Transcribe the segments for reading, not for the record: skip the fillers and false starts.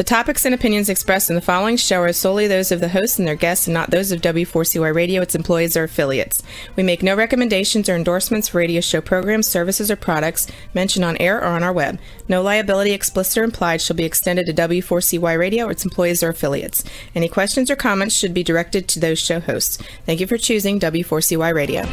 topics and opinions expressed in the following show are solely those of the hosts and their guests and not those of W4CY Radio, its employees, or affiliates. We make no recommendations or endorsements for radio show programs, services, or products mentioned on air or on our web. No liability, explicit or implied, shall be extended to W4CY Radio or its employees or affiliates. Any questions or comments should be directed to those show hosts. Thank you for choosing W4CY Radio.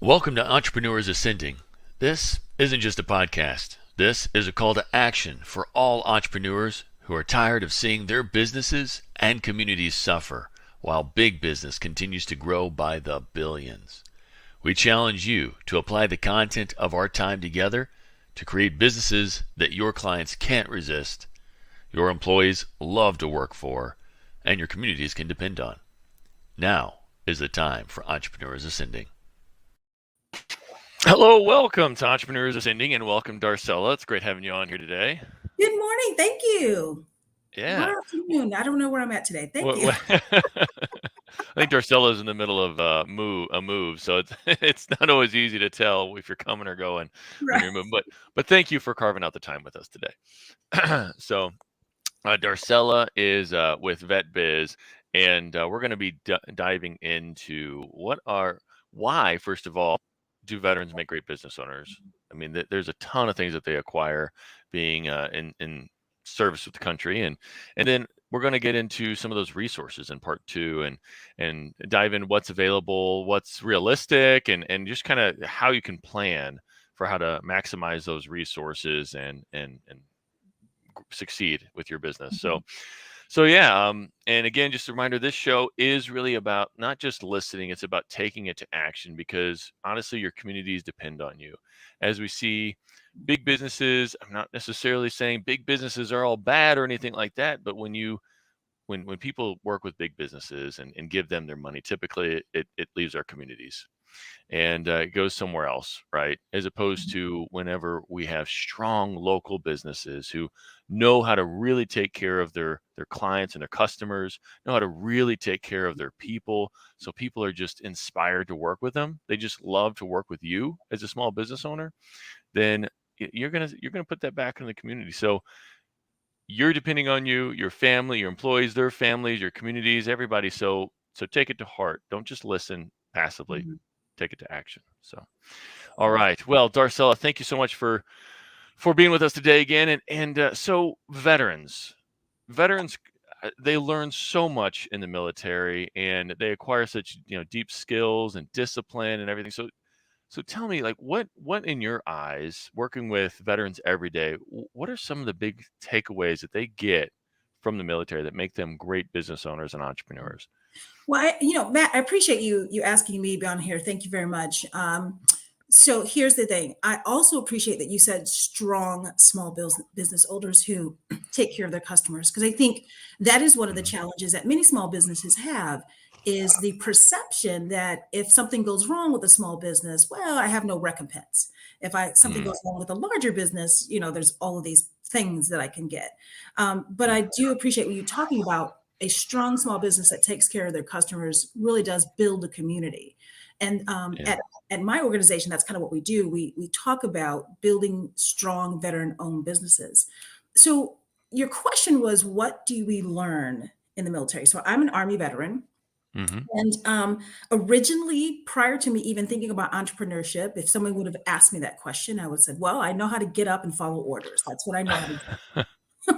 Welcome to Entrepreneurs Ascending. This isn't just a podcast. This is a call to action for all entrepreneurs who are tired of seeing their businesses and communities suffer while big business continues to grow by the billions. We challenge you to apply the content of our time together to create businesses that your clients can't resist, your employees love to work for, and your communities can depend on. Now is the time for Entrepreneurs Ascending. Hello, welcome to Entrepreneurs Ascending, and welcome, Darcella. It's great having you on here today. Good morning. Thank you. Yeah. Good afternoon. I don't know where I'm at today. Thank you. I think Darcella is in the middle of a move, so it's not always easy to tell if you're coming or going when you're moving. But thank you for carving out the time with us today. So Darcella is with VetBiz, and we're going to be diving into why, first of all, do veterans make great business owners? I mean, there's a ton of things that they acquire being in service with the country, and then we're going to get into some of those resources in part two, and dive in what's available, what's realistic, and just kind of how you can plan for how to maximize those resources and succeed with your business. So yeah, and again, just a reminder, this show is really about not just listening, it's about taking it to action, because honestly, your communities depend on you. As we see big businesses, I'm not necessarily saying big businesses are all bad or anything like that, but when people work with big businesses and give them their money, typically it leaves our communities and it goes somewhere else, right? As opposed to whenever we have strong local businesses who know how to really take care of their clients and their customers, know how to really take care of their people. So people are just inspired to work with them. They just love to work with you as a small business owner. Then you're gonna put that back in the community. So you're depending on you, your family, your employees, their families, your communities, everybody. So take it to heart. Don't just listen passively. Mm-hmm. Take it to action. So, all right. Well, Darcella, thank you so much for being with us today again. And so veterans, they learn so much in the military, and they acquire such deep skills and discipline and everything. So tell me, like, what in your eyes, working with veterans every day, what are some of the big takeaways that they get from the military that make them great business owners and entrepreneurs? Well, Matt, I appreciate you asking me to be on here. Thank you very much. So here's the thing. I also appreciate that you said strong small business owners who take care of their customers, because I think that is one of the challenges that many small businesses have, is the perception that if something goes wrong with a small business, well, I have no recompense. If something goes wrong with a larger business, there's all of these things that I can get. But I do appreciate what you're talking about. A strong small business that takes care of their customers really does build a community. And at my organization, that's kind of what we do. We talk about building strong veteran-owned businesses. So your question was, what do we learn in the military? So I'm an Army veteran. Mm-hmm. And originally, prior to me even thinking about entrepreneurship, if someone would have asked me that question, I would have said, well, I know how to get up and follow orders. That's what I know how to do.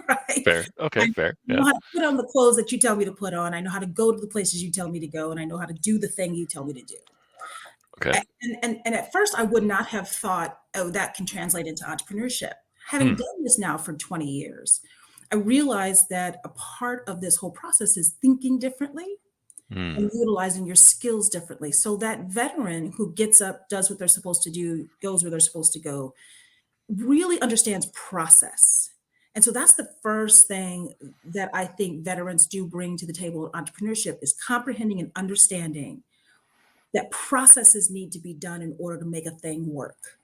Right? Fair. Okay, fair. I know how to put on the clothes that you tell me to put on. I know how to go to the places you tell me to go, and I know how to do the thing you tell me to do. Okay. And at first, I would not have thought, oh, that can translate into entrepreneurship. Having done this now for 20 years, I realized that a part of this whole process is thinking differently and utilizing your skills differently. So that veteran who gets up, does what they're supposed to do, goes where they're supposed to go, really understands process. And so that's the first thing that I think veterans do bring to the table of entrepreneurship, is comprehending and understanding that processes need to be done in order to make a thing work.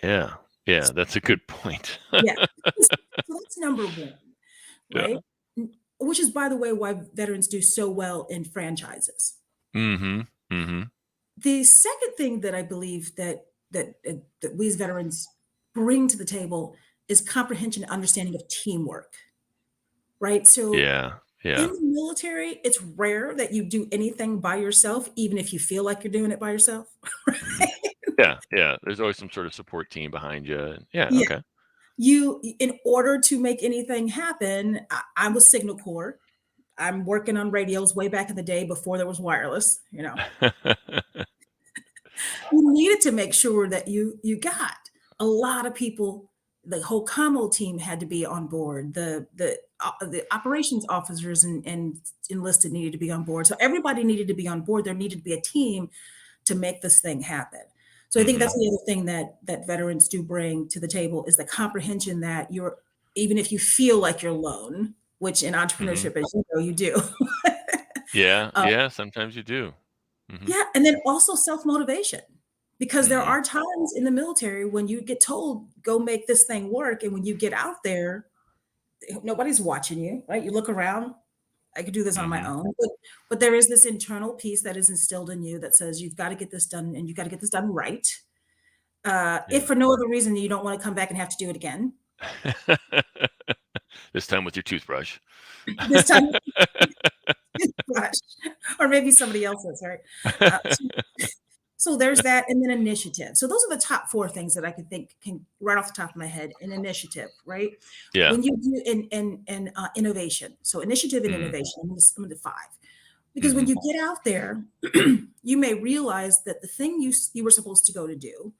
Yeah, that's a good point. Yeah, so that's number one, right? Yeah. Which is, by the way, why veterans do so well in franchises. Mm-hmm. Mm-hmm. The second thing that I believe that we as veterans bring to the table is comprehension and understanding of teamwork, right? So Yeah. in Yeah. the military, it's rare that you do anything by yourself, even if you feel like you're doing it by yourself. Hmm. Yeah. Yeah. There's always some sort of support team behind you. Yeah. Yeah. Okay. In order to make anything happen, I was Signal Corps. I'm working on radios way back in the day before there was wireless. You needed to make sure that you got a lot of people. The whole commo team had to be on board. The operations officers and enlisted needed to be on board. So everybody needed to be on board. There needed to be a team to make this thing happen. So I think Hmm. that's the other thing that veterans do bring to the table is the comprehension that you're, even if you feel like you're alone, which in Hmm. entrepreneurship, as you know, you do. Yeah. uh, Yeah. Sometimes you do. Hmm. yeah, and then also self-motivation. Because there Hmm. are times in the military when you get told, go make this thing work. And when you get out there, nobody's watching you, right? You look around, I could do this on my Hmm. own. But there is this internal piece that is instilled in you that says you've got to get this done and you've got to get this done right. If Yeah. for no other reason you don't want to come back and have to do it again. This time with your toothbrush. This time, gosh, or maybe somebody else's, right? So there's that, and then initiative. So those are the top four things that I could think can right off the top of my head. An initiative, right? Yeah. When you do in innovation, so initiative and Mm. innovation. I'm gonna do five because when Mhm. you get out there, you may realize that the thing you were supposed to go to do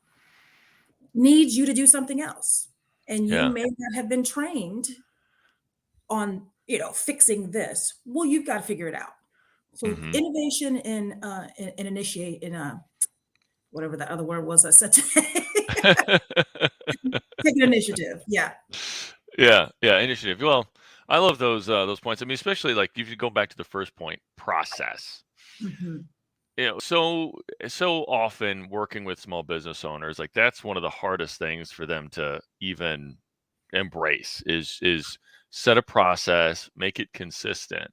needs you to do something else, and you Yeah. may not have been trained on fixing this. Well, you've got to figure it out. So Mhm. innovation and initiate in whatever that other word was I said today. Take an initiative. Yeah. Yeah, yeah, initiative. Well, I love those points. I mean, especially like if you go back to the first point, process. Mhm. So often working with small business owners, like that's one of the hardest things for them to even embrace is set a process, make it consistent.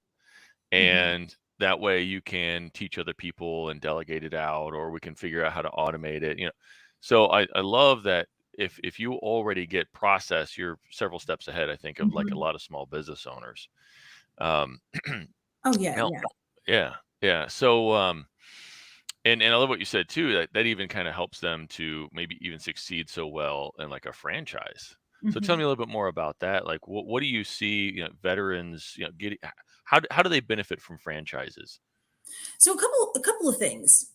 Mhm. And that way you can teach other people and delegate it out, or we can figure out how to automate it. So I love that if you already get process, you're several steps ahead, I think, of like a Mhm. lot of small business owners. um Oh, yeah, now, yeah. yeah, yeah. So and I love what you said too, that even kind of helps them to maybe even succeed so well in like a franchise. So tell me Mhm. a little bit more about that. Like what do you see, veterans, getting, how do they benefit from franchises? So a couple of things.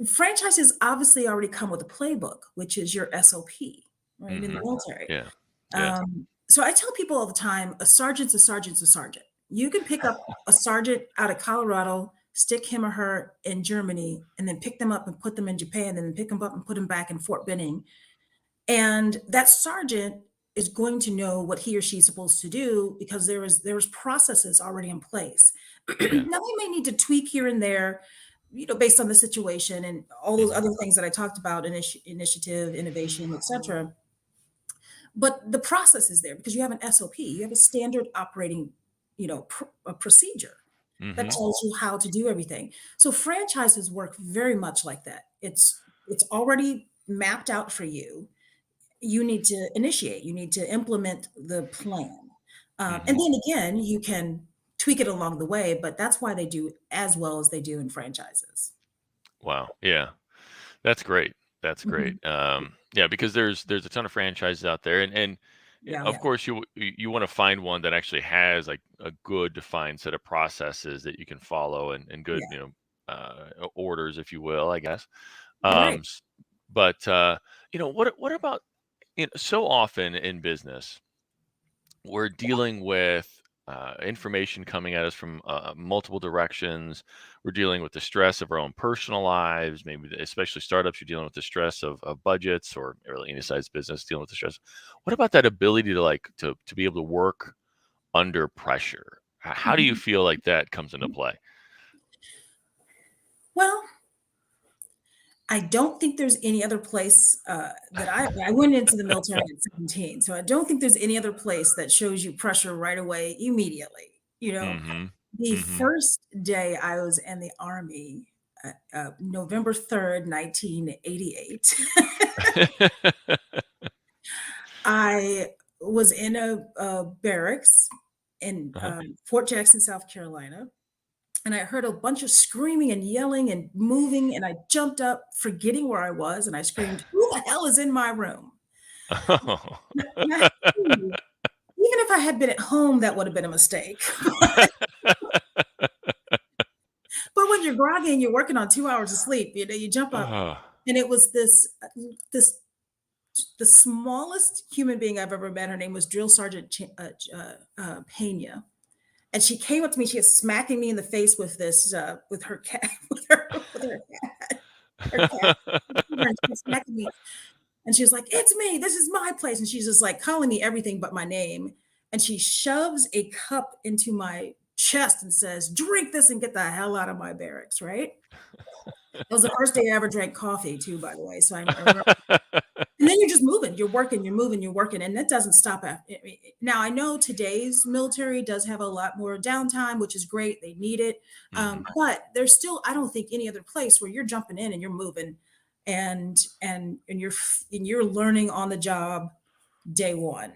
Franchises obviously already come with a playbook, which is your SOP, right, in the Mhm. military. Yeah. Yeah. So I tell people all the time, a sergeant's a sergeant's a sergeant. You can pick up a sergeant out of Colorado, stick him or her in Germany, and then pick them up and put them in Japan, and then pick them up and put them back in Fort Benning. And that sergeant is going to know what he or she is supposed to do because there is processes already in place. Yeah. Now they may need to tweak here and there, based on the situation and all those Mhm. other things that I talked about, initiative, innovation, etc. But the process is there because you have an SOP, you have a standard operating, a procedure that Mhm. tells you how to do everything. So franchises work very much like that. It's already mapped out for you. You need to initiate, you need to implement the plan. And Mhm. then again, you can tweak it along the way, but that's why they do as well as they do in franchises. Wow. Yeah. That's great. That's great. Mhm. Yeah, because there's a ton of franchises out there, and Yeah, of yeah, course you want to find one that actually has like a good defined set of processes that you can follow, and good, yeah. orders, if you will, I guess. Right. S- but what about, so often in business we're dealing with information coming at us from multiple directions. We're dealing with the stress of our own personal lives, maybe especially startups. You're dealing with the stress of budgets, or really any size business dealing with the stress. What about that ability to like to be able to work under pressure? How do you Mhm. feel like that comes into play? Well, I don't think there's any other place that I went into the military at 17. So I don't think there's any other place that shows you pressure right away, immediately. You know, Mm-hmm. the Mm-hmm. first day I was in the Army, November 3rd, 1988, I was in a barracks in Uh-huh. Fort Jackson, South Carolina, and I heard a bunch of screaming and yelling and moving, and I jumped up, forgetting where I was, and I screamed, "Who the hell is in my room?" Oh. Now, even if I had been at home, that would have been a mistake. But when you're groggy and you're working on 2 hours of sleep, you jump up, Oh. and it was this the smallest human being I've ever met. Her name was Drill Sergeant Pena, and she came up to me. She was smacking me in the face with this with her cat her cat. And she was smacking me, and she was like, "It's me. This is my place." And she's just like calling me everything but my name. And she shoves a cup into my chest and says, "Drink this and get the hell out of my barracks." Right? It was the first day I ever drank coffee, too, by the way. So I remember. And then you're just moving, you're working, you're moving, you're working, and that doesn't stop after. Now I know today's military does have a lot more downtime, which is great. They need it, Mhm. but there's still, I don't think any other place where you're jumping in and you're moving, and you're learning on the job day one.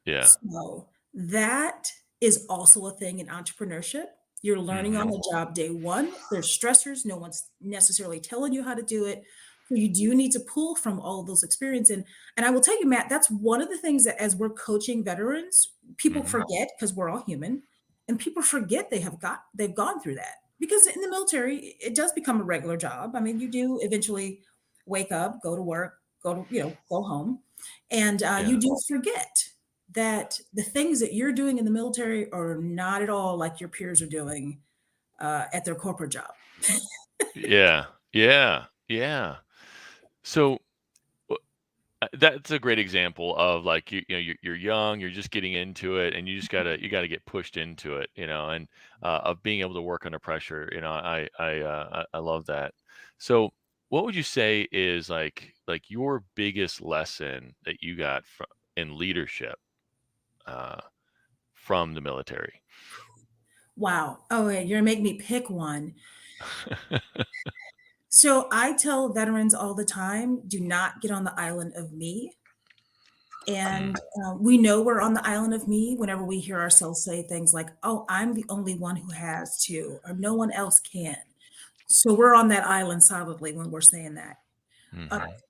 Yeah. So that is also a thing in entrepreneurship. You're learning on Mhm. the job day one. There's stressors. No one's necessarily telling you how to do it. So you do need to pull from all of those experiences. And I will tell you, Matt, that's one of the things that as we're coaching veterans, people Mhm. forget because we're all human, and people forget they've gone through that. Because in the military, it does become a regular job. I mean, you do eventually wake up, go to work, go home, and Yeah. you do forget that the things that you're doing in the military are not at all like your peers are doing at their corporate job. Yeah. Yeah. Yeah. So, that's a great example of, like, you know, you're young, you're just getting into it, and you gotta get pushed into it, and, of being able to work under pressure, I love that. So, what would you say is, like, your biggest lesson that you got in leadership, uh, from the military? Wow. Oh, wait, you're gonna make me pick one. So I tell veterans all the time, do not get on the island of me. Mm, And we know we're on the island of me whenever we hear ourselves say things like, "Oh, I'm the only one who has to," or "No one else can." So we're on that island solidly when we're saying that. Uh, mhm,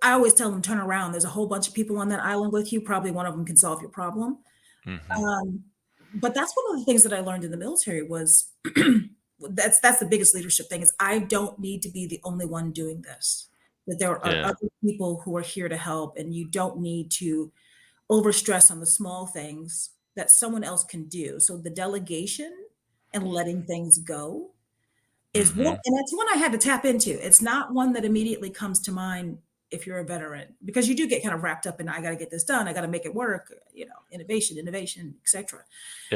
I always tell them, turn around. There's a whole bunch of people on that island with you. Probably one of them can solve your problem. mhm, Um, but that's one of the things that I learned in the military was that's the biggest leadership thing is I don't need to be the only one doing this. That there are yeah, other people who are here to help, and you don't need to overstress on the small things that someone else can do. So the delegation and letting things go is one, mhm, and that's one I had to tap into. It's not one that immediately comes to mind if you're a veteran, because you do get kind of wrapped up in, I got to get this done, I got to make it work, innovation, etc.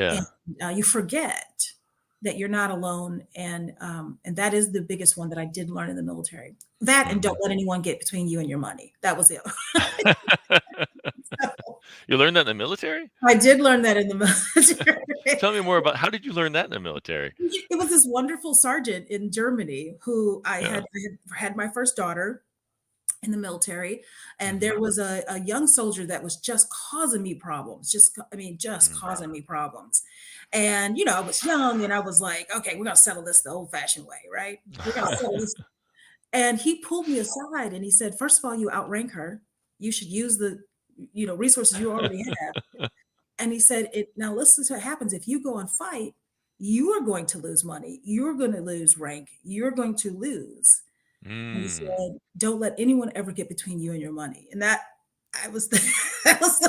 And yeah, you forget that you're not alone, and that is the biggest one that I did learn in the military. That, and don't mhm. let anyone get between you and your money. That was it. You learned that in the military? I did learn that in the military. Tell me more about how did you learn that in the military? It was this wonderful sergeant in Germany who Yeah, I had my first daughter in the military, and mhm, there was a young soldier that was just causing me problems, just mm, causing me problems. And I was young, and I was like, okay, we're gonna settle this the old-fashioned way, right? We're gonna settle this. And he pulled me aside and he said, first of all, you outrank her. You should use the resources you already have. And he said, "It now listen to what happens if you go and fight, you are going to lose money. You're going to lose rank. You're going to lose." And he mm, said, "Don't let anyone ever get between you and your money." And that I was that was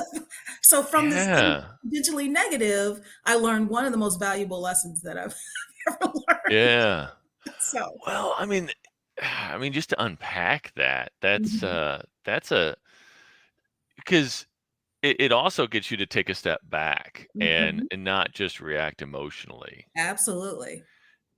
so from this thing yeah, potentially negative, I learned one of the most valuable lessons that I've ever learned. yeah. So, Well, I mean, just to unpack that, mhm, that's a because it also gets you to take a step back and mhm, not just react emotionally. absolutely.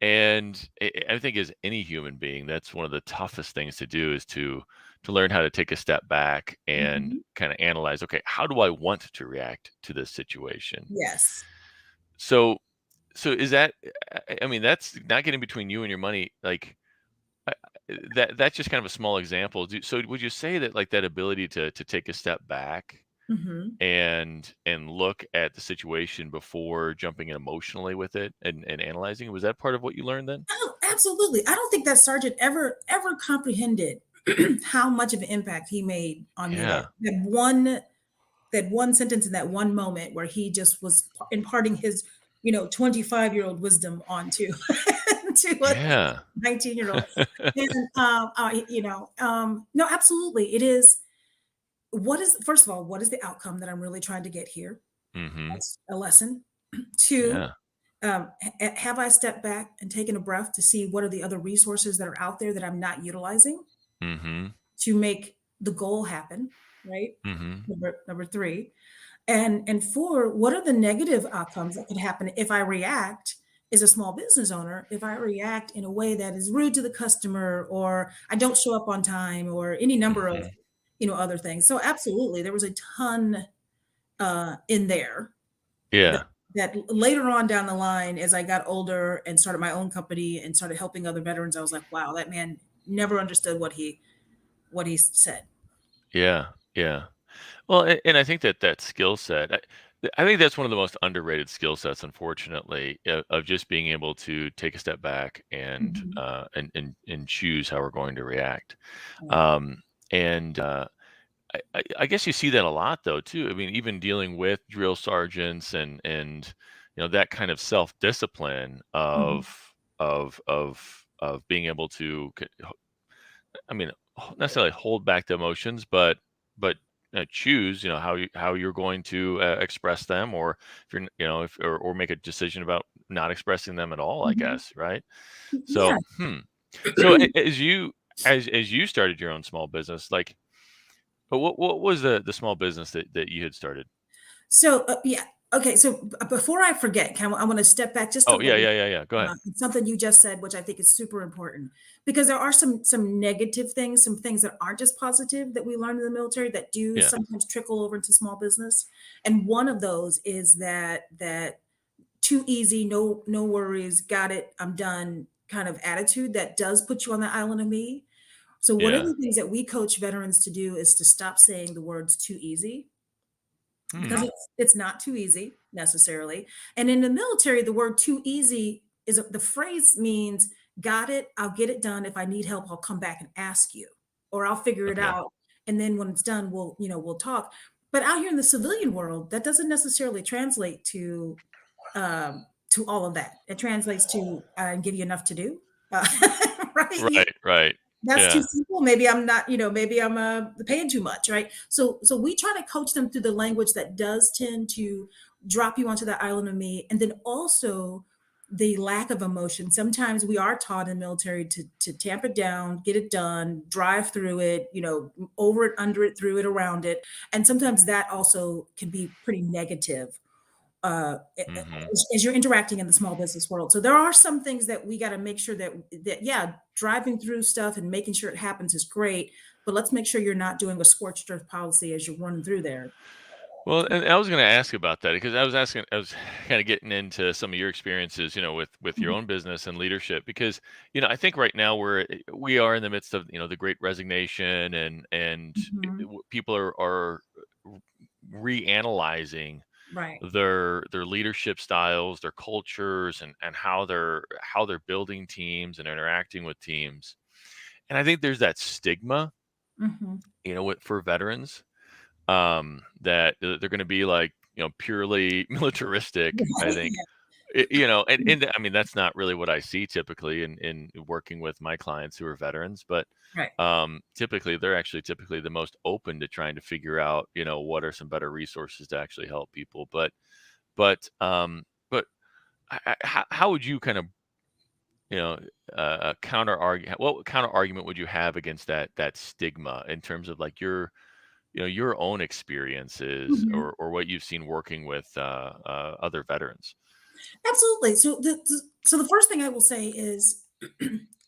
And I think as any human being, that's one of the toughest things to do is to learn how to take a step back and Mhm. kind of analyze, okay, how do I want to react to this situation? Yes. So so is that I mean, that's not getting between you and your money, like that's just kind of a small example. So would you say that like that ability to take a step back Mhm. and look at the situation before jumping in emotionally with it and analyzing it, was that part of what you learned then? Oh, absolutely. I don't think that sergeant ever comprehended how much of an impact he made on me. Yeah. That one sentence in that one moment where he just was imparting his 25-year-old wisdom onto to a Yeah. 19-year-old. And no, absolutely. It is what is first of all, what is the outcome that I'm really trying to get here? Mhm. That's a lesson. Two, Yeah. have I stepped back and taken a breath to see what are the other resources that are out there that I'm not utilizing Mhm. to make the goal happen, right? Mhm. Number three. And four, what are the negative outcomes that could happen if I react as a small business owner, if I react in a way that is rude to the customer, or I don't show up on time, or any number of Mhm. other things. So absolutely, there was a ton in there that Yeah. later on down the line, as I got older and started my own company and started helping other veterans, I was like, wow, that man never understood what he said. Yeah. Yeah. Well, and I think that that skill set, I think that's one of the most underrated skill sets, unfortunately, of just being able to take a step back Mhm. and choose how we're going to react. Yeah. Um, and I guess you see that a lot, though, too. I mean, even dealing with drill sergeants and that kind of self discipline Mhm. of being able to I mean, necessarily hold back the emotions, but choose, how you're going to express them, or if you're, if or make a decision about not expressing them at all, I Mhm. guess, right? So, Yeah. so as you started your own small business, like, but what was the small business that you had started? So, yeah. Okay. So before I forget, I want to step back just a Oh yeah, little. yeah, yeah, yeah. Go ahead. Something you just said, which I think is super important, because there are some negative things, some things that aren't just positive that we learn in the military that do Yeah. sometimes trickle over into small business. And one of those is that too easy, no worries, got it, I'm done kind of attitude that does put you on the island of me. So one of Yeah. the things that we coach veterans to do is to stop saying the words too easy, because Hmm. it's not too easy necessarily. And in the military, the word too easy is the phrase means got it, I'll get it done. If I need help, I'll come back and ask you, or I'll figure it Okay. out. And then when it's done, we'll talk. But out here in the civilian world, that doesn't necessarily translate to all of that. It translates to give you enough to do, right? Right. Right. That's too Yeah. simple. Maybe I'm not, maybe I'm paying too much, right? So we try to coach them through the language that does tend to drop you onto the island of me, and then also the lack of emotion. Sometimes we are taught in the military to tamp it down, get it done, drive through it, over it, under it, through it, around it, and sometimes that also can be pretty negative Hmm. as you're interacting in the small business world. So there are some things that we got to make sure that yeah, driving through stuff and making sure it happens is great, but let's make sure you're not doing a scorched earth policy as you're running through there. Well, and I was going to ask about that because I was kind of getting into some of your experiences, with your Mhm. own business and leadership. Because I think right now we are in the midst of the Great Resignation, and Mhm. people are reanalyzing Right. their leadership styles, their cultures, and how they're building teams and interacting with teams. And I think there's that stigma, Mhm. for veterans, that they're going to be like purely militaristic. I think Yeah. and I mean that's not really what I see typically in working with my clients who are veterans, but Right. typically they're actually typically the most open to trying to figure out what are some better resources to actually help people. But how would you kind of you know counter argue, what counter argument would you have against that stigma in terms of like your own experiences, Mhm. or what you've seen working with other veterans? Absolutely. So the first thing I will say is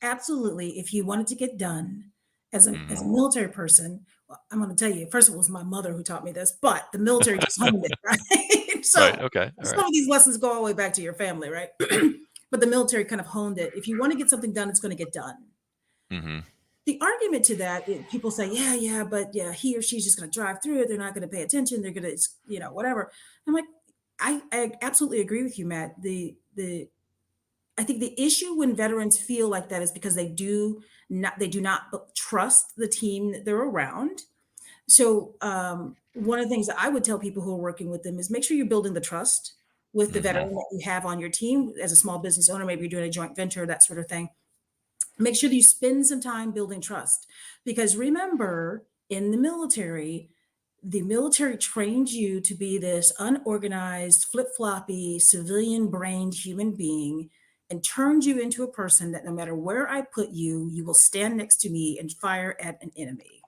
absolutely, if you wanted to get done as a Hmm. military person, well, I'm going to tell you, first of all, it was my mother who taught me this, but the military just honed it, right? Right. So Okay. All some right. of these lessons go all the way back to your family, right? But the military kind of honed it. If you want to get something done, it's going to get done. Mm-hmm. The argument to that, people say, yeah, but yeah, he or she's just going to drive through it. They're not going to pay attention. They're going to, whatever. I'm like, I absolutely agree with you, Matt. I think the issue when veterans feel like that is because they do not trust the team that they're around. So one of the things that I would tell people who are working with them is make sure you're building the trust with the Mm-hmm. veteran that you have on your team as a small business owner. Maybe you're doing a joint venture, that sort of thing. Make sure that you spend some time building trust, because remember, in the military trained you to be this unorganized, flip-floppy, civilian-brained human being, and turned you into a person that no matter where I put you, you will stand next to me and fire at an enemy.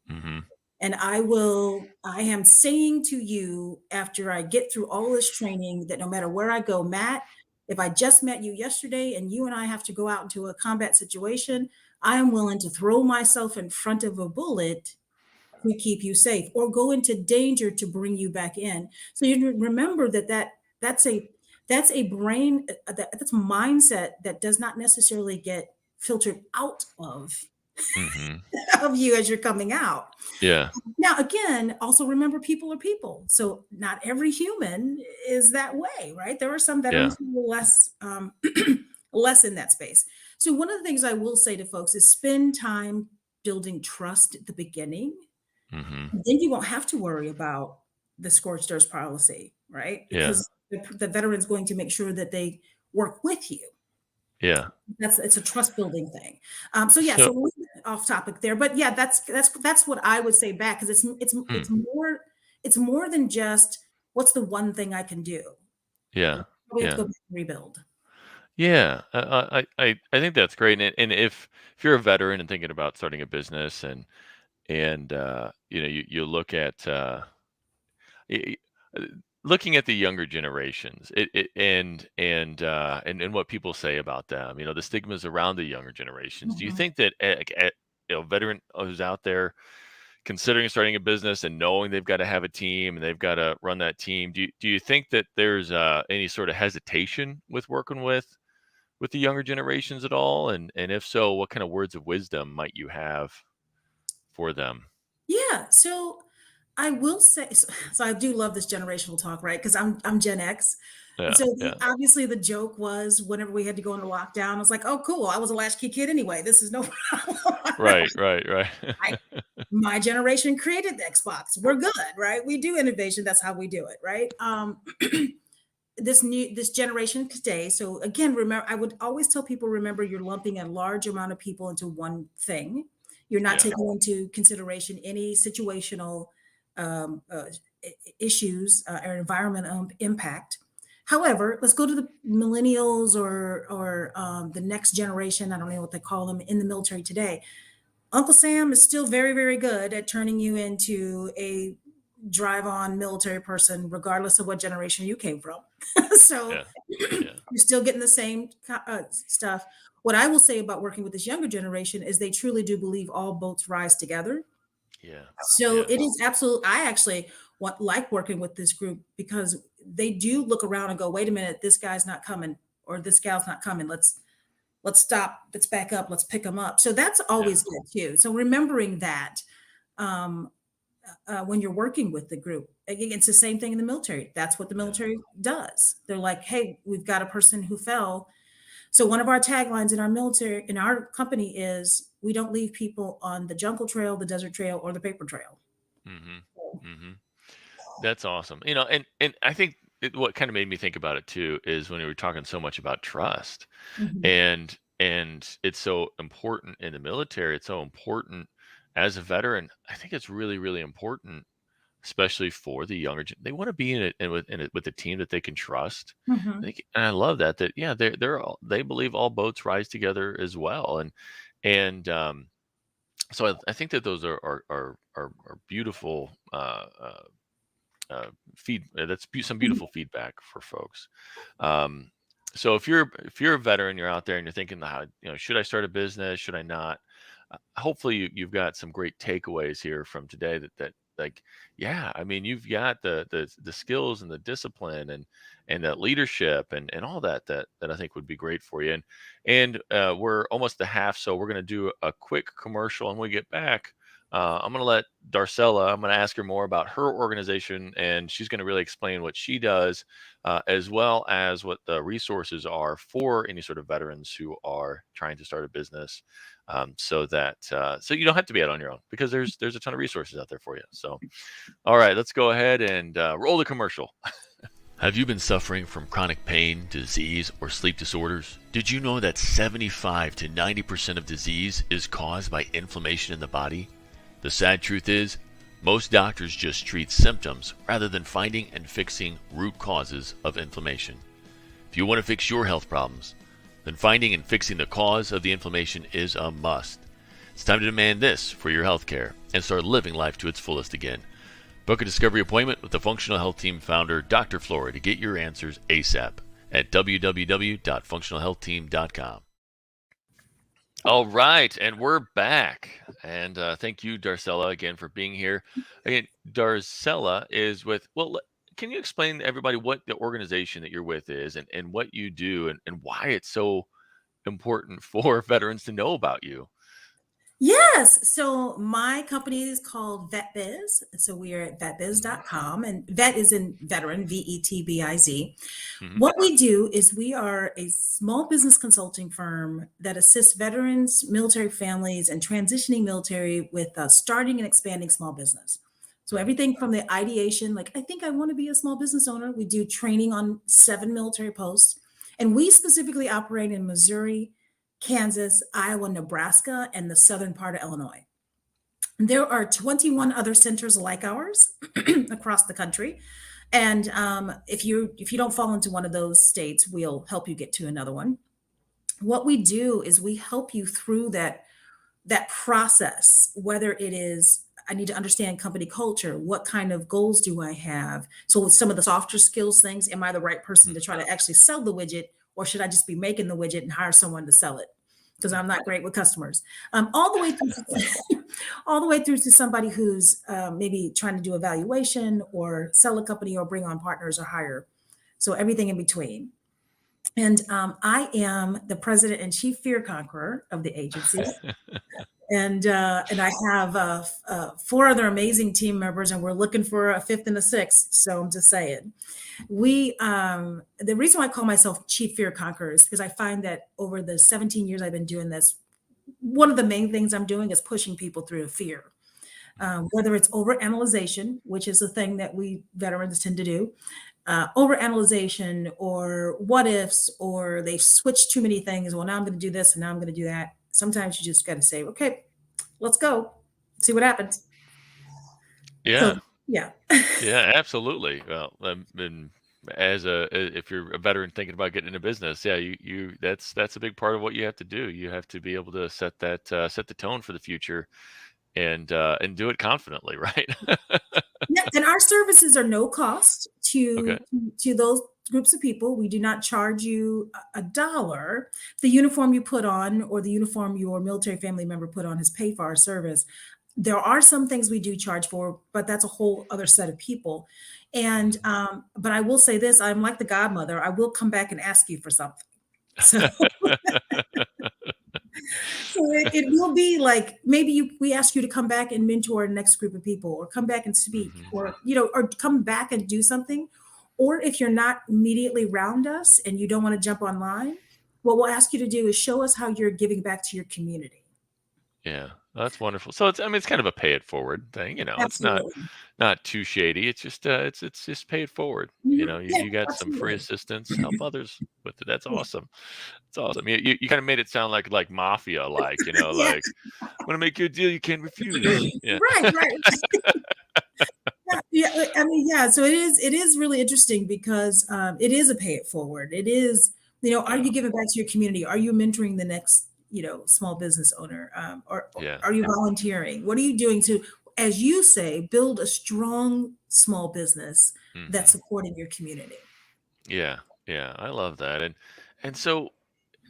Mm-hmm. And I am saying to you, after I get through all this training, that no matter where I go, Matt, if I just met you yesterday and you and I have to go out into a combat situation, I am willing to throw myself in front of a bullet to keep you safe, or go into danger to bring you back in. So you remember that's a brain, that's mindset that does not necessarily get filtered out Mm-hmm. of you as you're coming out. Yeah. Now, again, also remember, people are people. So not every human is that way, right? There are some Yeah. veterans who are less in that space. So one of the things I will say to folks is spend time building trust at the beginning. Mm-hmm. Then you won't have to worry about the scorched earth policy, right? Yeah. Because the veteran's going to make sure that they work with you. Yeah. It's a trust building thing. So yeah, So, so a little bit off topic there, but yeah, that's what I would say back, because hmm, it's more than just what's the one thing I can do. yeah. We have to Yeah. go back and rebuild. Yeah. I think that's great. And if you're a veteran and thinking about starting a business, and you look at y- y- looking at the younger generations, and what people say about them, the stigmas around the younger generations. Do you Mhm. think that veteran who's out there considering starting a business and knowing they've got to have a team and they've got to run that team, do you think that there's any sort of hesitation with working with the younger generations at all? And if so, what kind of words of wisdom might you have for them? Yeah, so I will say, so I do love this generational talk, right? Because I'm Gen X. And Yeah. so Yeah. obviously the joke was, whenever we had to go into lockdown, I was like, oh, cool. I was a latchkey kid anyway. This is no problem. Right. Right. Right. I, my generation created the Xbox. We're good, right? We do innovation. That's how we do it, right? This generation today. So again, remember, I would always tell people, remember, you're lumping a large amount of people into one thing. You're not Yeah. taking into consideration any situational um, uh, issues or environment impact. However, let's go to the millennials, or the next generation. I don't know what they call them in the military today. Uncle Sam is still very, very good at turning you into a drive on military person, regardless of what generation you came from. So Yeah. Yeah. you're still getting the same stuff. What I will say about working with this younger generation is they truly do believe all boats rise together. Yeah. So Yeah. it is absolute. I actually like working with this group, because they do look around and go, wait a minute, this guy's not coming, or this gal's not coming. Let's stop, let's back up, let's pick them up. So that's Yeah. always good too. So remembering that, um, when you're working with the group, again, it's the same thing in the military. That's what the Yeah. military does. They're like, hey, we've got a person who fell. So one of our taglines in our military, in our company, is we don't leave people on the jungle trail, the desert trail, or the paper trail. Hmm. Hmm. That's awesome. And I think what kind of made me think about it too is when we were talking so much about trust, Mhm. and it's so important in the military. It's so important as a veteran. I think it's really, really important, especially for the younger. They want to be with a team that they can trust. I Mhm. think, and I love that. Yeah, they believe all boats rise together as well, and so I think that those are beautiful. Some Mhm. beautiful feedback for folks. Um, so if you're a veteran, you're out there and you're thinking, how should I start a business? Should I not? Hopefully, you've got some great takeaways here from today that like, yeah, I mean, you've got the skills and the discipline and that leadership and all that I think would be great for you. And we're almost to half, so we're going to do a quick commercial. And when we get back, I'm going to let Darcella, I'm going to ask her more about her organization, and she's going to really explain what she does, as well as what the resources are for any sort of veterans who are trying to start a business, so that so you don't have to be out on your own, because there's a ton of resources out there for you. So, all right, let's go ahead and roll the commercial. Have you been suffering from chronic pain, disease, or sleep disorders? Did you know that 75 to 90% of disease is caused by inflammation in the body? The sad truth is, most doctors just treat symptoms rather than finding and fixing root causes of inflammation. If you want to fix your health problems, then finding and fixing the cause of the inflammation is a must. It's time to demand this for your health care and start living life to its fullest again. Book a discovery appointment with the Functional Health Team founder, Dr. Flora, to get your answers ASAP at www.functionalhealthteam.com. All right, and we're back. And thank you, Darcella, again for being here. Again, Darcella is with, well, can you explain to everybody what the organization that you're with is, and what you do, and why it's so important for veterans to know about you? Yes. So my company is called VetBiz. So we are at vetbiz.com, and vet is in veteran, VETBIZ. Hmm. What we do is we are a small business consulting firm that assists veterans, military families, and transitioning military with starting and expanding small business. So everything from the ideation, like, I think I want to be a small business owner. We do training on 7 military posts, and we specifically operate in Missouri, Kansas, Iowa, Nebraska, and the southern part of Illinois. There are 21 other centers like ours across the country. And if you don't fall into one of those states, we'll help you get to another one. What we do is we help you through that process, whether it is, I need to understand company culture. What kind of goals do I have? So with some of the softer skills things, am I the right person to try to actually sell the widget, or should I just be making the widget and hire someone to sell it? Because I'm not great with customers. All the way through all the way through to somebody who's maybe trying to do evaluation or sell a company or bring on partners or hire. So everything in between. And I am the president and chief fear conqueror of the agency. And I have 4 other amazing team members, and we're looking for a 5th and a 6th. So I'm just saying, the reason why I call myself Chief Fear Conqueror is because I find that over the 17 years I've been doing this, one of the main things I'm doing is pushing people through fear. Whether it's overanalyzation, which is a thing that we veterans tend to do, overanalyzation or what ifs, or they've switched too many things. Well, now I'm going to do this and now I'm going to do that. Sometimes you just got to say, okay, let's go, see what happens. Yeah. So, yeah. Yeah, absolutely. Well, and if you're a veteran thinking about getting into business, yeah, you that's a big part of what you have to do. You have to be able to set the tone for the future, and do it confidently, right? Yeah, and our services are no cost Okay. to those groups of people. We do not charge you a dollar. The uniform you put on, or the uniform your military family member put on, is paid for our service. There are some things we do charge for, but that's a whole other set of people. And but I will say this: I'm like the godmother. I will come back and ask you for something. So, so it will be like, maybe we ask you to come back and mentor the next group of people, or come back and speak, Mhm. or or come back and do something. Or if you're not immediately around us and you don't want to jump online, what we'll ask you to do is show us how you're giving back to your community. Yeah, that's wonderful. So it's, I mean, it's kind of a pay it forward thing, It's Absolutely. not too shady. It's just it's just pay it forward. Mhm. You, Yeah, you got some free absolutely. assistance, help others with it. That's Yeah. awesome. It's awesome. You kind of made it sound like mafia, Yeah. like, want to make you a deal you can't refuse. Yeah. Right, right. Yeah, yeah, I mean, yeah. So it is really interesting because it is a pay it forward. It is, are Yeah. you giving back to your community? Are you mentoring the next, small business owner? Or Yeah. are you volunteering? What are you doing to, as you say, build a strong small business that's Hmm. supporting your community? Yeah. Yeah. I love that. And so,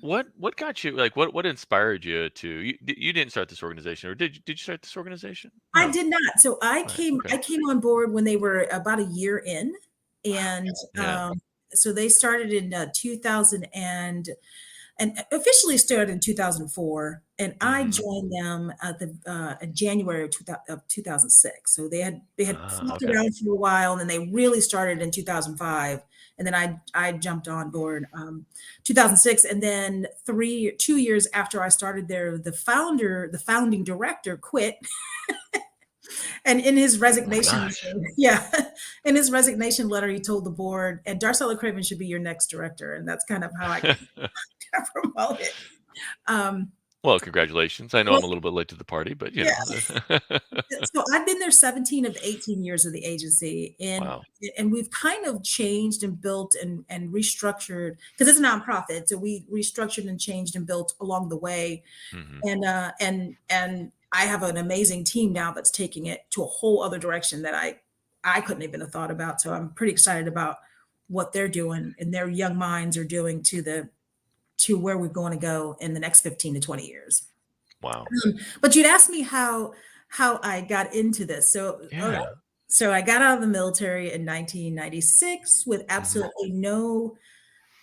what got you, like, what inspired you to, you didn't start this organization, or did you start this organization? I No. did not. So Right. Okay. I came on board when they were about a year in, Wow. and Yeah. so they started in 2000 and officially started in 2004, and I Mm-hmm. joined them at the January of 2006. So they had flopped Okay. around for a while, and then they really started in 2005, and then I jumped on board 2006, and then 2 years after I started there, the founding director quit, and in his Oh my resignation, gosh. yeah, in his resignation letter, he told the board, and Darcella Craven should be your next director, and that's kind of how I got promoted. Um, Well, congratulations. I know well, I'm a little bit late to the party, but yeah. So I've been there 17 of the 18 years of the agency, Wow. and we've kind of changed and built and restructured because it's a nonprofit. So we restructured and changed and built along the way, Hmm. and I have an amazing team now that's taking it to a whole other direction that I couldn't even have thought about. So I'm pretty excited about what they're doing and their young minds are doing to where we're going to go in the next 15 to 20 years. Wow. But you'd asked me how I got into this. So all right. Yeah. So I got out of the military in 1996 with Hmm. absolutely no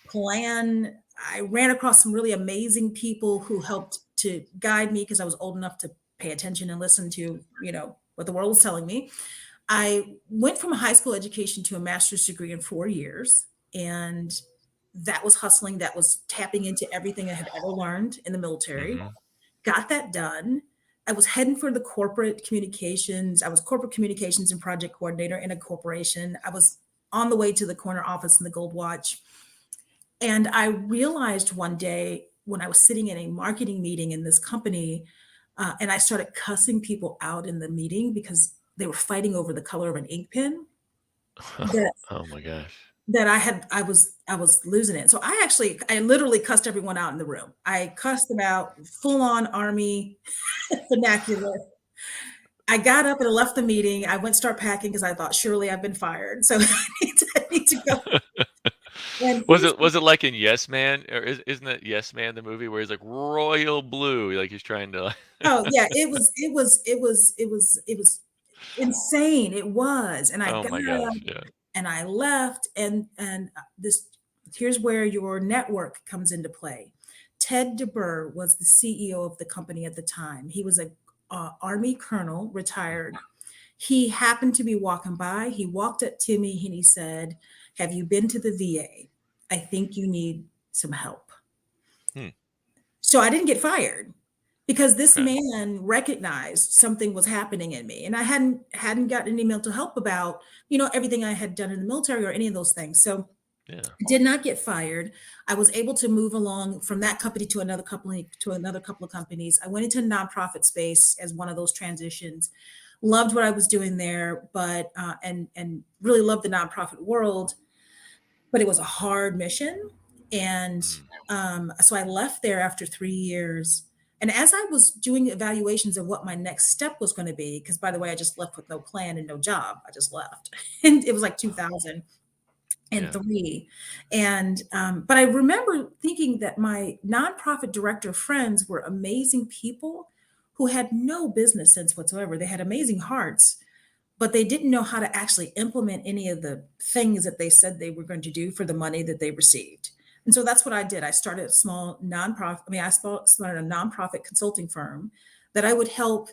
plan. I ran across some really amazing people who helped to guide me because I was old enough to pay attention and listen to, what the world was telling me. I went from a high school education to a master's degree in 4 years. And that was hustling, that was tapping into everything I had ever learned in the military. Hmm. Got that done. I was heading for the corporate communications. I was corporate communications and project coordinator in a corporation. I was on the way to the corner office in the Gold Watch. And I realized one day when I was sitting in a marketing meeting in this company, and I started cussing people out in the meeting because they were fighting over the color of an ink pen, that Oh my gosh. I was losing it. So I literally cussed everyone out in the room. I cussed them out full on army vernacular. I got up and left the meeting. I went start packing because I thought surely I've been fired. So I need to go. And Was it like in Yes Man, or isn't it Yes Man, the movie where he's like royal blue, like he's trying to? oh yeah, it was insane. It was. And I Oh got my up gosh. Yeah. and I left, and this here's where your network comes into play. Ted DeBurr was the CEO of the company at the time. He was a army colonel, retired. He happened to be walking by. He walked up to me and he said, "Have you been to the VA? I think you need some help." Hmm. So I didn't get fired because this Okay. man recognized something was happening in me, and I hadn't gotten any mental help about everything I had done in the military or any of those things. So Yeah. I did not get fired. I was able to move along from that company to another company to another couple of companies. I went into nonprofit space as one of those transitions. Loved what I was doing there, but and really loved the nonprofit world, but it was a hard mission. And Mm. so I left there after 3 years. And as I was doing evaluations of what my next step was going to be, because by the way, I just left with no plan and no job. I just left. And it was like Wow. 2003. And but I remember thinking that my nonprofit director friends were amazing people who had no business sense whatsoever. They had amazing hearts, but they didn't know how to actually implement any of the things that they said they were going to do for the money that they received. And so that's what I did. I started a small nonprofit. I mean, started a nonprofit consulting firm that I would help.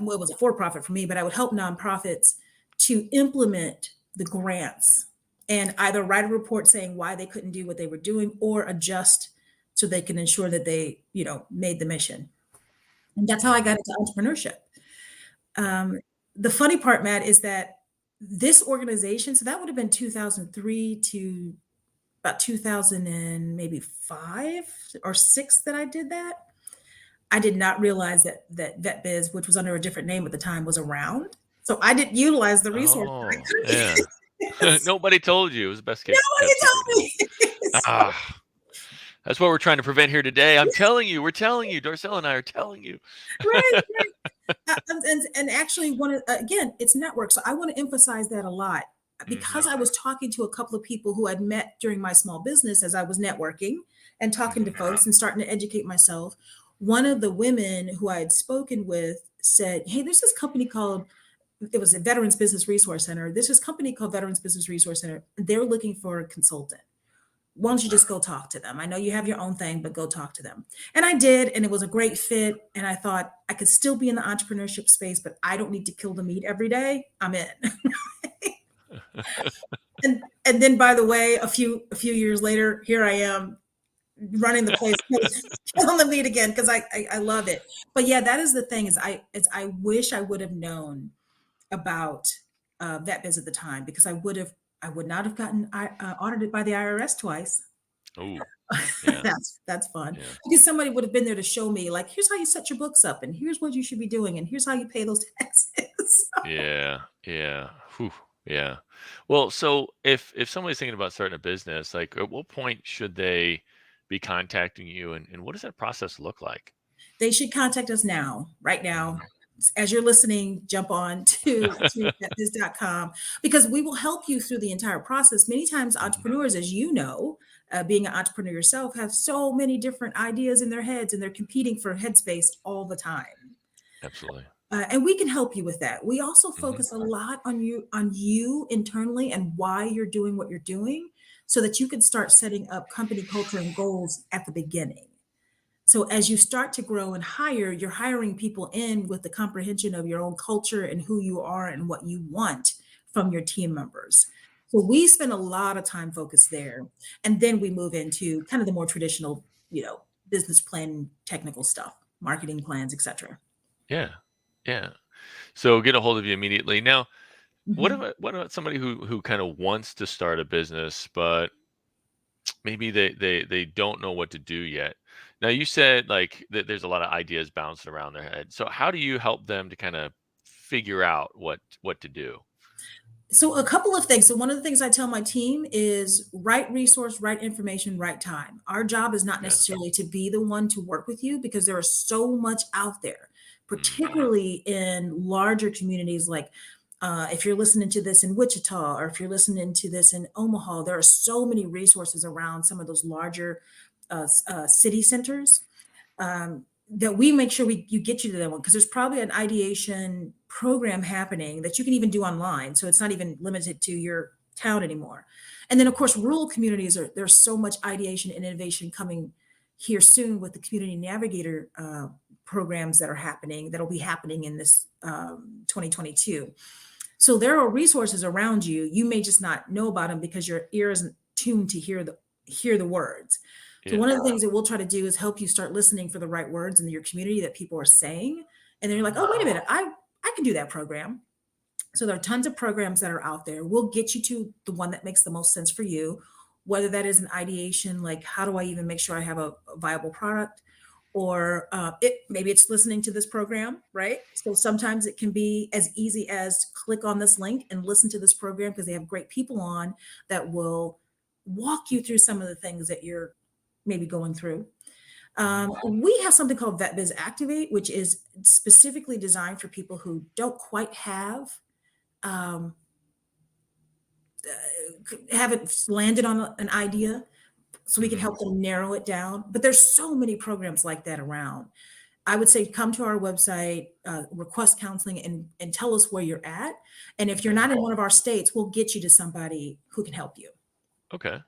Well, it was a for-profit for me, but I would help nonprofits to implement the grants and either write a report saying why they couldn't do what they were doing or adjust so they can ensure that they, made the mission. And that's how I Hmm. got into entrepreneurship. Wow. Um, the funny part, Matt, is that this organization, so that would have been 2003 to about 2000 and maybe 5 or 6 that I did that. I did not realize that VetBiz, which was under a different name at the time, was around. So I didn't utilize the resources. I Oh couldn't yeah. use. Nobody told you. It was the best Nobody kept secret. told me. So, Ah, that's what we're trying to prevent here today. I'm telling you, we're telling you. Darcella and I are telling you. right, and actually one of again, it's network. So I want to emphasize that a lot Hmm. because I was talking to a couple of people who I'd met during my small business as I was networking, and talking to folks and starting to educate myself. One of the women who I had spoken with said, hey, there's this company called, it was a Veterans Business Resource Center. There's this company called Veterans Business Resource Center. They're looking for a consultant. Why don't you just go talk to them? I know you have your own thing, but go talk to them. And I did, and it was a great fit. And I thought I could still be in the entrepreneurship space, but I don't need to kill the meat every day. I'm in. and then, by the way, a few years later, here I am running the place, killing the meat again, because I love it. But yeah, that is the thing, is I wish I would have known about vet biz at the time, because I would not have gotten audited by the IRS twice. Oh, yeah. That's fun. Yeah. Because somebody would have been there to show me, like, here's how you set your books up, and here's what you should be doing, and here's how you pay those taxes. Yeah. Whew. Yeah. Well, so if somebody's thinking about starting a business, like at what point should they be contacting you, and what does that process look like? They should contact us now, right now. Mhm. As you're listening, jump on to vetbiz.com, because we will help you through the entire process. Many times entrepreneurs, as you know, being an entrepreneur yourself, have so many different ideas in their heads, and they're competing for headspace all the time. Absolutely. And we can help you with that. We also Mhm. focus a lot on you internally, and why you're doing what you're doing, so that you can start setting up company culture and goals at the beginning. So as you start to grow and hire, you're hiring people in with the comprehension of your own culture and who you are and what you want from your team members. So we spend a lot of time focused there. And then we move into kind of the more traditional, business plan, technical stuff, marketing plans, etc. Yeah. Yeah. So get a hold of you immediately. Now, what Mhm. about somebody who kind of wants to start a business, but maybe they don't know what to do yet? Now, you said like that there's a lot of ideas bouncing around their head. So how do you help them to kind of figure out what to do? So a couple of things. So one of the things I tell my team is right resource, right information, right time. Our job is not Yeah. necessarily to be the one to work with you, because there is so much out there, Mm, particularly in larger communities. Like if you're listening to this in Wichita, or if you're listening to this in Omaha, there are so many resources around some of those larger city centers, that we make sure you get you to that one, because there's probably an ideation program happening that you can even do online, so it's not even limited to your town anymore. And then of course rural communities, there's so much ideation and innovation coming here soon with the community navigator programs that'll be happening in this 2022. So there are resources around you. You may just not know about them because your ear isn't tuned to hear the words. So yeah. one of the things that we'll try to do is help you start listening for the right words in your community that people are saying. And then you're like, oh, wait a minute, I can do that program. So there are tons of programs that are out there. We'll get you to the one that makes the most sense for you, whether that is an ideation, like how do I even make sure I have a viable product, or maybe it's listening to this program, right? So sometimes it can be as easy as click on this link and listen to this program, because they have great people on that will walk you through some of the things that you're maybe going through. Mhm. We have something called VetBiz Activate, which is specifically designed for people who don't quite um, haven't landed on an idea, so we can Mhm. help them narrow it down. But there's so many programs like that around. I would say come to our website, request counseling, and tell us where you're at. And if you're Okay. not in one of our states, we'll get you to somebody who can help you. Okay.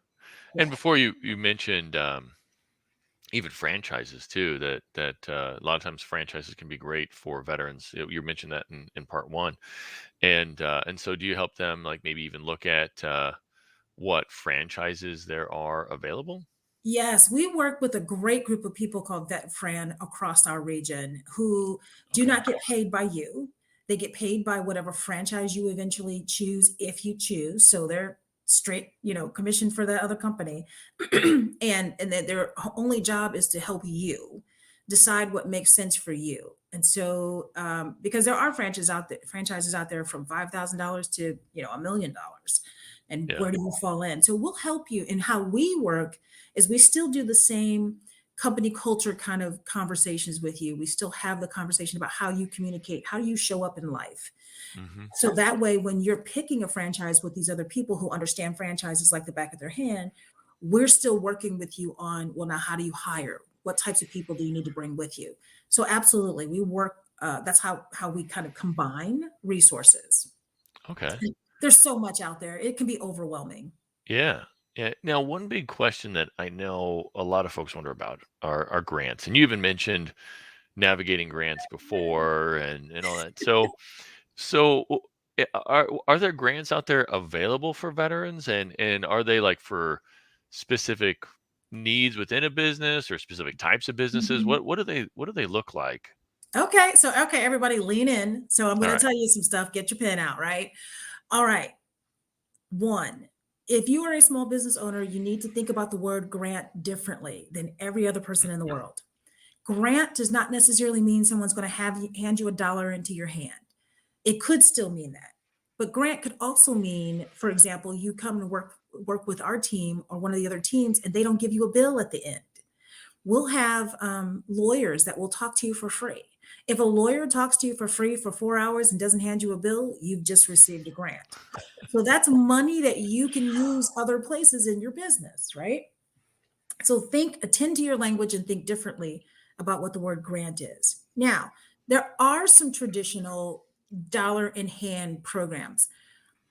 And Yeah. before you mentioned even franchises too, that a lot of times franchises can be great for veterans. You mentioned that in part one. And so do you help them like maybe even look at what franchises there are available? Yes, we work with a great group of people called Vet Fran across our region, who do Okay. not get paid by you. They get paid by whatever franchise you eventually choose, if you choose. So they're straight, commission for the other company. And then their only job is to help you decide what makes sense for you. And so because there are franchises out there from $5,000 to $1 million. And Yeah. where do you fall in? So we'll help you. And how we work is we still do the same company culture kind of conversations with you. We still have the conversation about how you communicate, how you show up in life. Hmm. So that way, when you're picking a franchise with these other people who understand franchises like the back of their hand, we're still working with you on, well, now how do you hire? What types of people do you need to bring with you? So absolutely, we work. That's how we kind of combine resources. Okay. There's so much out there; it can be overwhelming. Yeah. Yeah. Now, one big question that I know a lot of folks wonder about are grants, and you even mentioned navigating grants before and all that. So, are there grants out there available for veterans, and are they like for specific needs within a business or specific types of businesses? Mhm. What do they look like? Okay, so okay, everybody, lean in. So I'm All going to right. tell you some stuff. Get your pen out, right? All right. One, if you are a small business owner, you need to think about the word grant differently than every other person in the world. Grant does not necessarily mean someone's going to hand you a dollar into your hand. It could still mean that. But grant could also mean, for example, you come to work with our team or one of the other teams and they don't give you a bill at the end. We'll have lawyers that will talk to you for free. If a lawyer talks to you for free for 4 hours and doesn't hand you a bill, you've just received a grant. So that's money that you can use other places in your business, right? So attend to your language and think differently about what the word grant is. Now, there are some traditional dollar in hand programs.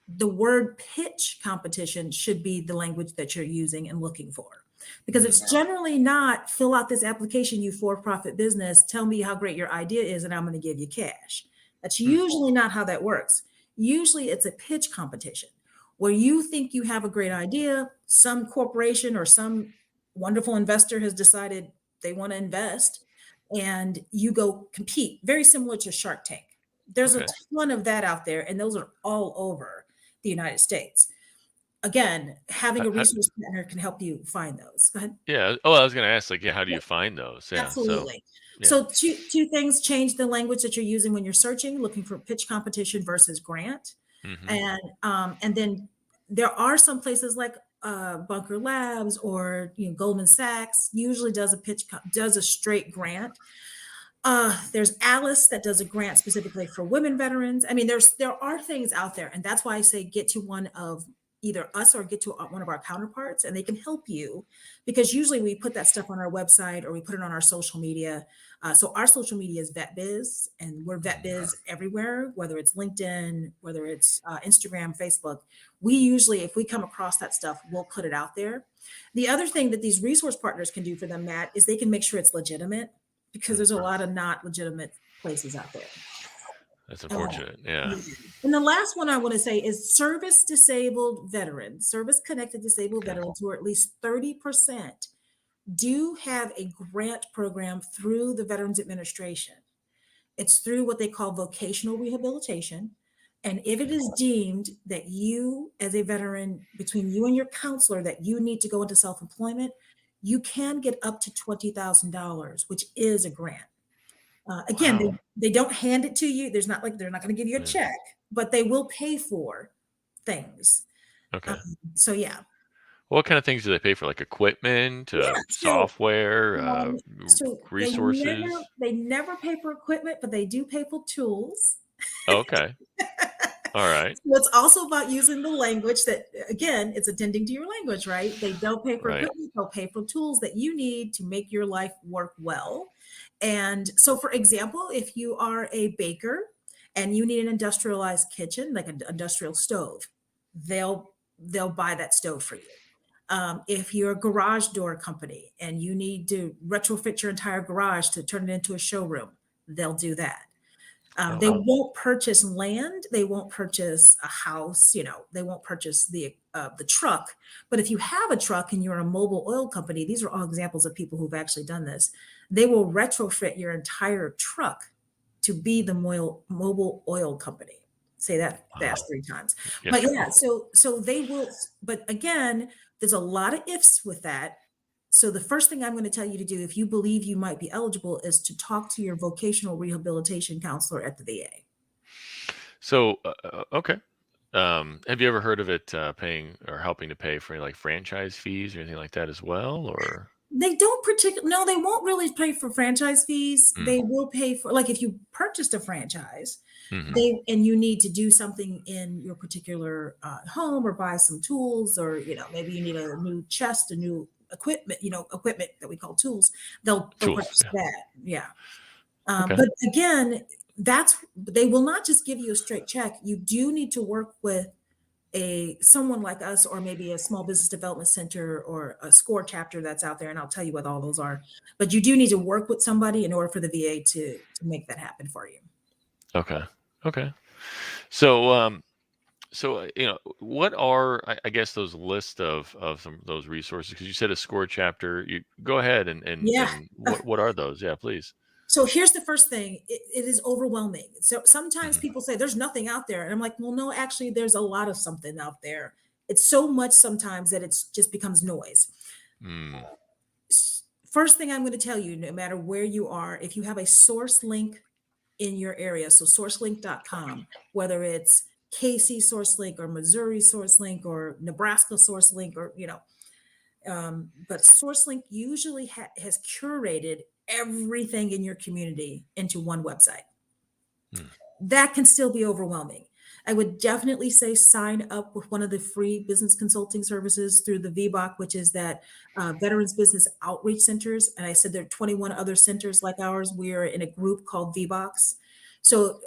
The word pitch competition should be the language that you're using and looking for, because Mm, it's generally not fill out this application, you for profit business, tell me how great your idea is, and I'm going to give you cash. That's mm, usually not how that works. Usually it's a pitch competition where you think you have a great idea, some corporation or some wonderful investor has decided they want to invest, and you go compete, very similar to Shark Tank. There's a okay. ton of that out there, and those are all over the United States. Again, having a resource partner can help you find those. Go ahead. Yeah. Oh, I was gonna ask, like, yeah, how do Yeah, you find those? Yeah. So, absolutely. yeah. So two things: change the language that you're using when you're searching, looking for pitch competition versus grant, Hmm. and then there are some places like Bunker Labs or Goldman Sachs usually does does a straight grant. There's Alice that does a grant specifically for women veterans. I mean, there are things out there, and that's why I say get to one of either us or get to one of our counterparts, and they can help you, because usually we put that stuff on our website or we put it on our social media. So our social media is VetBiz, and we're VetBiz everywhere, whether it's LinkedIn, whether it's Instagram, Facebook. We usually, if we come across that stuff, we'll put it out there. The other thing that these resource partners can do for them, Matt, is they can make sure it's legitimate, because there's a lot of not legitimate places out there. That's Uh, unfortunate. Yeah. yeah. And the last one I want to say is service connected disabled Okay. veterans who are at least 30% do have a grant program through the Veterans Administration. It's through what they call vocational rehabilitation. And if it Okay. is deemed that you, as a veteran, between you and your counselor, that you need to go into self employment, you can get up to $20,000, which is a grant. Again, Wow. they don't hand it to you. There's not like they're not going to give you a Yeah. check, but they will pay for things. Um, Okay. so yeah, What kind of things do they pay for? Like equipment, yeah. So software, so resources? they never pay for equipment, but they do pay for tools. Okay. All right. So it's also about using the language that, again, it's attending to your language, right? They don't pay for Right. equipment, they'll pay for tools that you need to make your life work well. And so, for example, if you are a baker and you need an industrialized kitchen, like an industrial stove, they'll buy that stove for you. If you're a garage door company and you need to retrofit your entire garage to turn it into a showroom, they'll do that. Oh, They wow. won't purchase land. They won't purchase a house. They won't purchase the truck. But if you have a truck and you're a mobile oil company, these are all examples of people who've actually done this. They will retrofit your entire truck to be the mobile oil company. Say that fast Wow. 3 times. Yeah. But yeah, so they will. But again, there's a lot of ifs with that. So the first thing I'm going to tell you to do, if you believe you might be eligible, is to talk to your vocational rehabilitation counselor at the VA. So, okay. Have you ever heard of it paying or helping to pay for like franchise fees or anything like that as well? Or They don't particularly, no, they won't really pay for franchise fees. Mm. They will pay for, like, if you purchased a franchise, Hmm. and you need to do something in your particular home, or buy some tools, or maybe you need a new chest, a new equipment, equipment that we call tools. They'll Tools. purchase Yeah. that. Yeah. Okay. But again, they will not just give you a straight check. You do need to work with someone like us, or maybe a small business development center, or a SCORE chapter that's out there, and I'll tell you what all those are. But you do need to work with somebody in order for the VA to make that happen for you. Okay. Okay. So, what are, I guess, those list of some of those resources? Because you said a SCORE chapter. You go ahead Yeah. and what are those? Yeah, please. So here's the first thing. It is overwhelming. So sometimes Hmm. people say there's nothing out there. And I'm like, well, no, actually, there's a lot of something out there. It's so much sometimes that it's just becomes noise. Mm. First thing I'm going to tell you, no matter where you are, if you have a source link in your area, so sourcelink.com, whether it's KC source link, or Missouri source link, or Nebraska source link, or but SourceLink usually has curated everything in your community into one website. Mm. That can still be overwhelming. I would definitely say sign up with one of the free business consulting services through the VBOC, which is that Veterans Business Outreach Centers. And I said there are 21 other centers like ours. We are in a group called VBOCs. So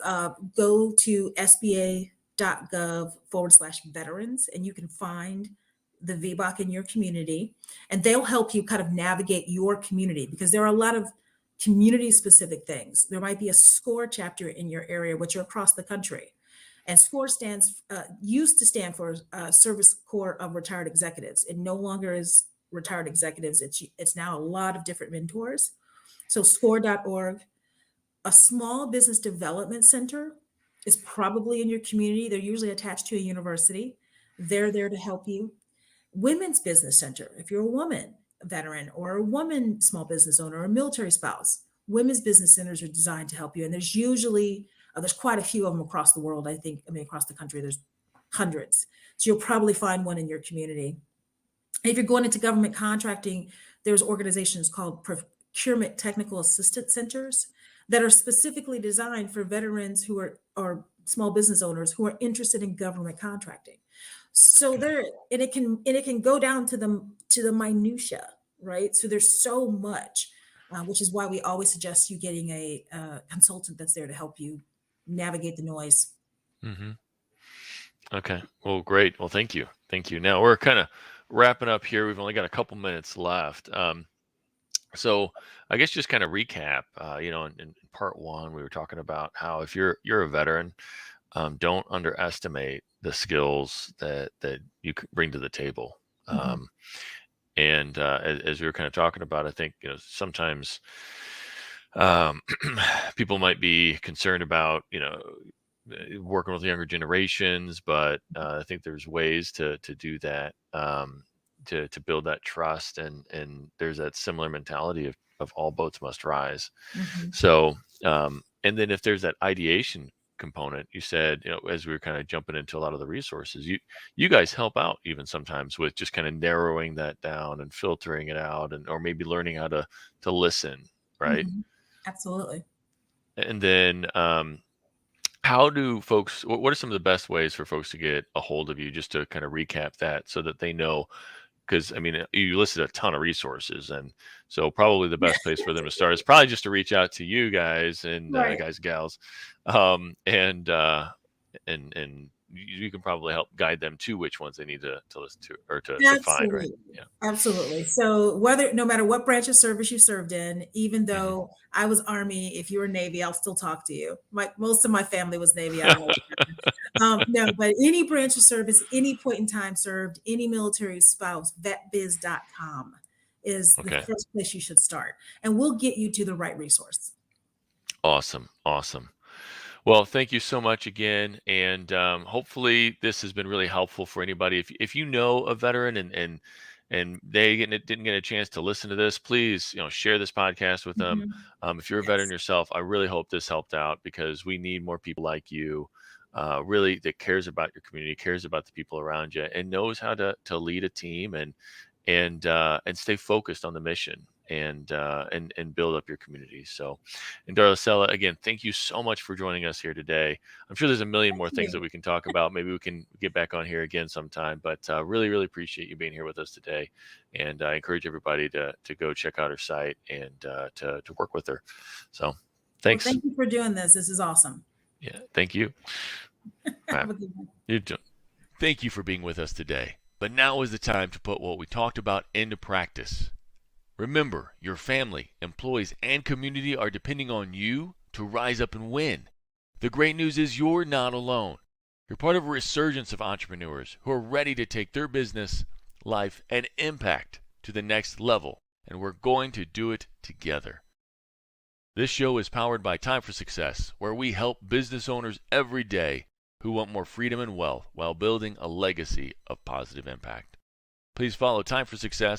go to sba.gov/veterans, and you can find the VBOC in your community, and they'll help you kind of navigate your community, because there are a lot of community specific things. There might be a SCORE chapter in your area, which are across the country. And SCORE used to stand for Service Corps of Retired Executives. It no longer is retired executives. It's now a lot of different mentors. So score.org. A small business development center is probably in your community. They're usually attached to a university. They're there to help you. Women's Business Center, if you're a woman veteran, or a woman small business owner, or a military spouse, women's business centers are designed to help you. And there's quite a few of them across the world. Across the country, there's hundreds. So you'll probably find one in your community. And if you're going into government contracting, there's organizations called Procurement Technical Assistance Centers that are specifically designed for veterans who are small business owners who are interested in government contracting. So Okay. it can go down to the minutia, right? So there's so much, which is why we always suggest you getting a consultant that's there to help you navigate the noise. Hmm. Okay. Well, great. Well, thank you. Thank you. Now we're kind of wrapping up here. We've only got a couple minutes left. So I guess just kind of recap. In part one, we were talking about how if you're a veteran, don't underestimate the skills that you could bring to the table. Mhm. And as we were kind of talking about, I think sometimes um, people might be concerned about working with younger generations, but I think there's ways to do that, to build that trust, and there's that similar mentality of all boats must rise. Mhm. So, and then if there's that ideation component, you said, as we were kind of jumping into a lot of the resources, you guys help out even sometimes with just kind of narrowing that down and filtering it out, and or maybe learning how to listen, right? Mhm. Absolutely. And then how do folks, what are some of the best ways for folks to get a hold of you, just to kind of recap that so that they know? Because I mean, you listed a ton of resources, and so probably the best place for them to start is probably just to reach out to you guys, and Right. guys, gals, and you can probably help guide them to which ones they need to listen to, or to find, right? Absolutely. Yeah. Absolutely. So no matter what branch of service you served in, even Hmm. though I was Army, if you were Navy, I'll still talk to you. Most of my family was Navy. I don't know. No, but any branch of service, any point in time served, any military spouse, vetbiz.com is the Okay. first place you should start. And we'll get you to the right resource. Awesome. Awesome. Well, thank you so much again, and hopefully this has been really helpful for anybody. If you know a veteran and they didn't get a chance to listen to this, please share this podcast with them. Mhm. If you're a veteran Yes. yourself, I really hope this helped out, because we need more people like you, really, that cares about your community, cares about the people around you, and knows how to lead a team, and stay focused on the mission and build up your community. So, and Darcella, again, thank you so much for joining us here today. I'm sure there's a million more things that we can talk about. Maybe we can get back on here again sometime, but really, really appreciate you being here with us today. And I encourage everybody to go check out her site and to work with her. So thanks. Well, thank you for doing this. This is awesome. Yeah, thank you. Have a good one. You too. Thank you for being with us today. But now is the time to put what we talked about into practice. Remember, your family, employees, and community are depending on you to rise up and win. The great news is you're not alone. You're part of a resurgence of entrepreneurs who are ready to take their business, life, and impact to the next level, and we're going to do it together. This show is powered by Time for Success, where we help business owners every day who want more freedom and wealth while building a legacy of positive impact. Please follow Time for Success